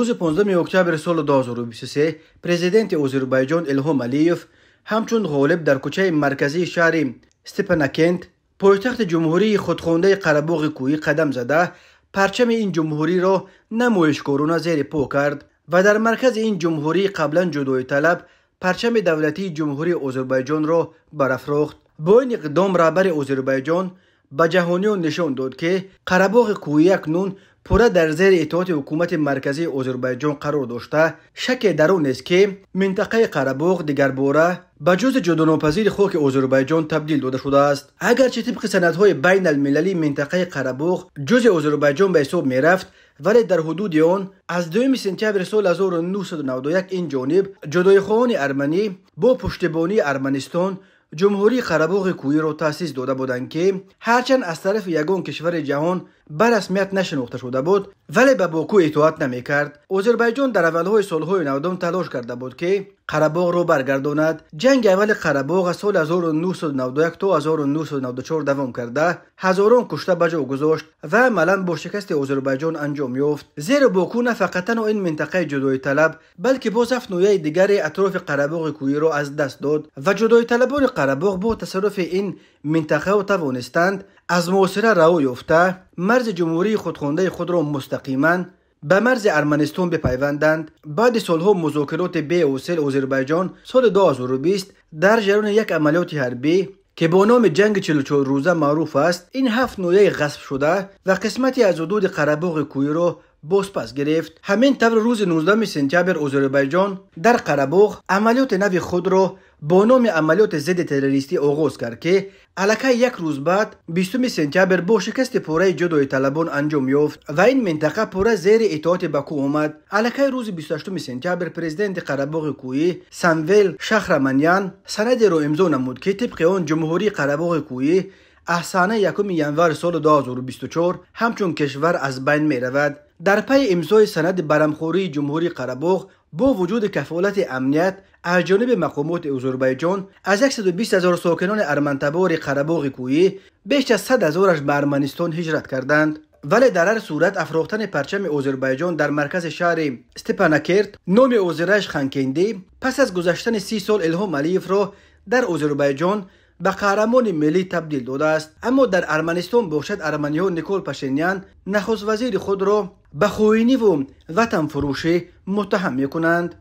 روز 15 اکتبر سال 2023 پرزیدنت آذربایجان الهام علیف همچون غالب در کوچه مرکزی شهر استپاناکرت پایتخت جمهوری خودخوانده قره‌باغ کوهی قدم زده پرچم این جمهوری را نمایشکارانه زیر پا کرد و در مرکز این جمهوری قبلا جدایی طلب پرچم دولتی جمهوری آذربایجان را برافراخت. با این اقدام رهبر آذربایجان به جهانیان نشان داد که قره‌باغ کوهی اکنون پورا در زیر اطاعت حکومت مرکزی آذربایجان قرار داشته شک در آن است که منطقه قره‌باغ دیگر باره به جزء جداناپذیر خاک آذربایجان تبدیل داده شده است. اگرچه طبق سندهای بین المللی منطقه قره‌باغ جزء آذربایجان به حساب می رفت، ولی در حدود آن از 2 سپتامبر سال 1991 این جانب جدایی‌خواهان ارمنی با پشتیبانی ارمنستان جمهوری قره‌باغ کوهی را تأسیس داده بودند که هرچند از طرف یگان کشور جهان به رسمیت نشناخته شده بود ولی به باکو اطاعت نمی‌کرد. آذربایجان در اولهای سالهای 90 تلاش کرده بود که قره‌باغ را برگرداند. جنگ اول قره‌باغ از سال 1991 تا 1994 دوام کرده هزاران کشته به جا گذاشت و عملاً با شکست آذربایجان انجام یافت. زیرا باکو نه فقط این منطقه جدایی طلب بلکه باز 7 ناحیه دیگر اطراف قره‌باغ کوهی را از دست داد و جدایی طلبان قره‌باغ با تصرف این منطقه توانستند از محاصره رها یافته مرز جمهوری خودخوانده خود را مستقیما به مرز ارمنستان بپیوندند. بعد سالها مذاکرات بی‌حاصل آذربایجان سال 2020 در جریان یک عملیات حربی که با نام جنگ 44 روزه معروف است این 7 ناحیه غصب شده و قسمتی از حدود قره‌باغ کوهی را بازپس گرفت. همین طور روز 19 سپتامبر آذربایجان در قره‌باغ عملیات نو خود را با نام عملیات ضد تروریستی آغاز کرد که الکی یک روز بعد 20 سپتامبر با شکست پوره جدایی طلبان انجام یافت و این منطقه پوره زیر اطاعت باکو آمد. الکی روز 28 سپتامبر پرزیدنت قره‌باغ کوهی ساموئل شاخرامانیان سندی را امضا نمود که طبق آن جمهوری قره‌باغ کوهی از سنه 1 ینور سال 2024 همچون کشور از بین می رود. در پی امضای سند برهمخوری جمهوری قره‌باغ با وجود کفالت امنیت از جانب مقامات آذربایجان از 120,000 ساکنان ارمن‌تبار قره‌باغ کوهی بیش از 100,000 به ارمنستان هجرت کردند. ولی در هر صورت افراختن پرچم آذربایجان در مرکز شهر استپاناکرت نام آذرش خانکندی پس از گذشتن 30 سال الهام علیف را در آذربایجان به قهرمان ملی تبدیل داده است. اما در ارمنستان باشد ارمنی‌ها نیکول پاشینیان نخست وزیر خود را به خائنی و وطن فروشی متهم می‌کنند.